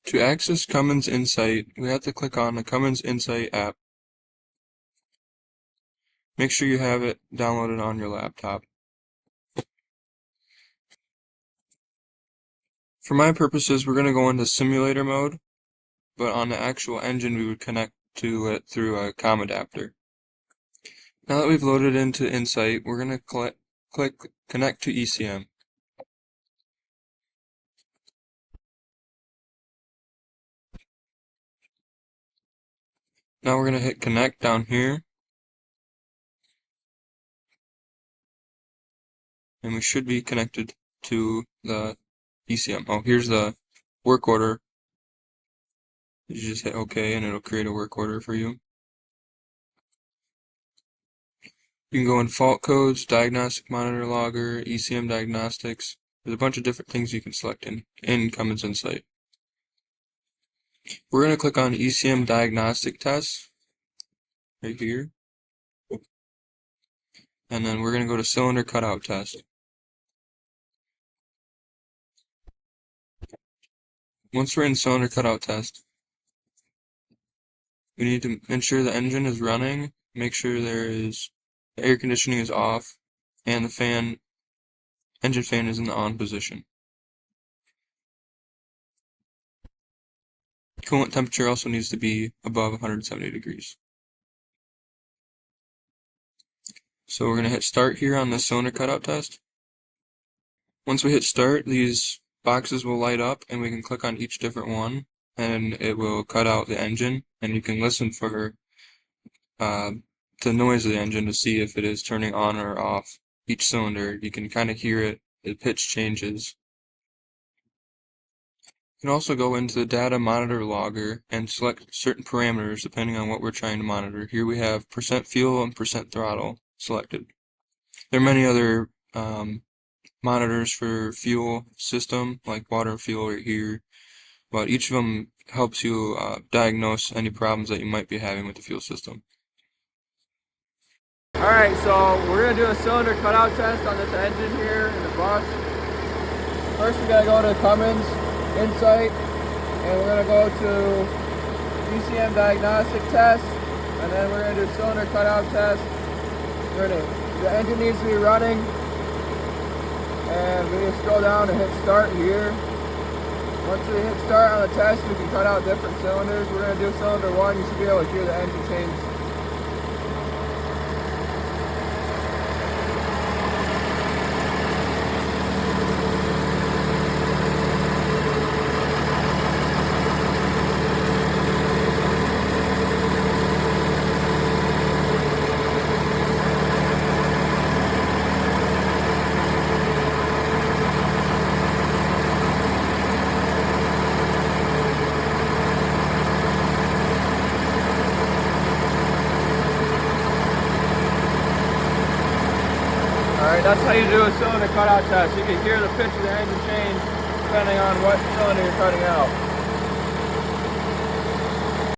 To access Cummins Insight, we have to click on the Cummins Insight app. Make sure you have it downloaded on your laptop. For my purposes, we're going to go into simulator mode, but on the actual engine we would connect to it through a COM adapter. Now that we've loaded into Insight, we're going to click Connect to ECM. Now we're going to hit Connect down here, and we should be connected to the ECM. Oh, here's the work order. You just hit OK and it'll create a work order for you. You can go in fault codes, diagnostic monitor logger, ECM diagnostics. There's a bunch of different things you can select in Cummins Insight. We're going to click on ECM diagnostic tests right here. And then we're going to go to cylinder cutout test. Once we're in cylinder cutout test, we need to ensure the engine is running, make sure the air conditioning is off, and the engine fan is in the on position. Coolant temperature also needs to be above 170 degrees. So we're going to hit start here on the cylinder cutout test. Once we hit start, these boxes will light up and we can click on each different one and it will cut out the engine, and you can listen for the noise of the engine to see if it is turning on or off. Each cylinder, you can kind of hear it, the pitch changes. You can also go into the data monitor logger and select certain parameters depending on what we're trying to monitor. Here we have percent fuel and percent throttle selected. There are many other monitors for fuel system, like water and fuel right here, but each of them helps you diagnose any problems that you might be having with the fuel system. Alright, so we're going to do a cylinder cutout test on this engine here in the bus. First we got to go to Cummins Insight, and we're going to go to ECM diagnostic test, and then we're going to do cylinder cutout test. The engine needs to be running, and we need to scroll down and hit start here. Once we hit start on the test, we can cut out different cylinders. We're going to do cylinder 1. You should be able to hear the engine change. Alright, that's how you do a cylinder cutout test. You can hear the pitch of the engine change depending on what cylinder you're cutting out.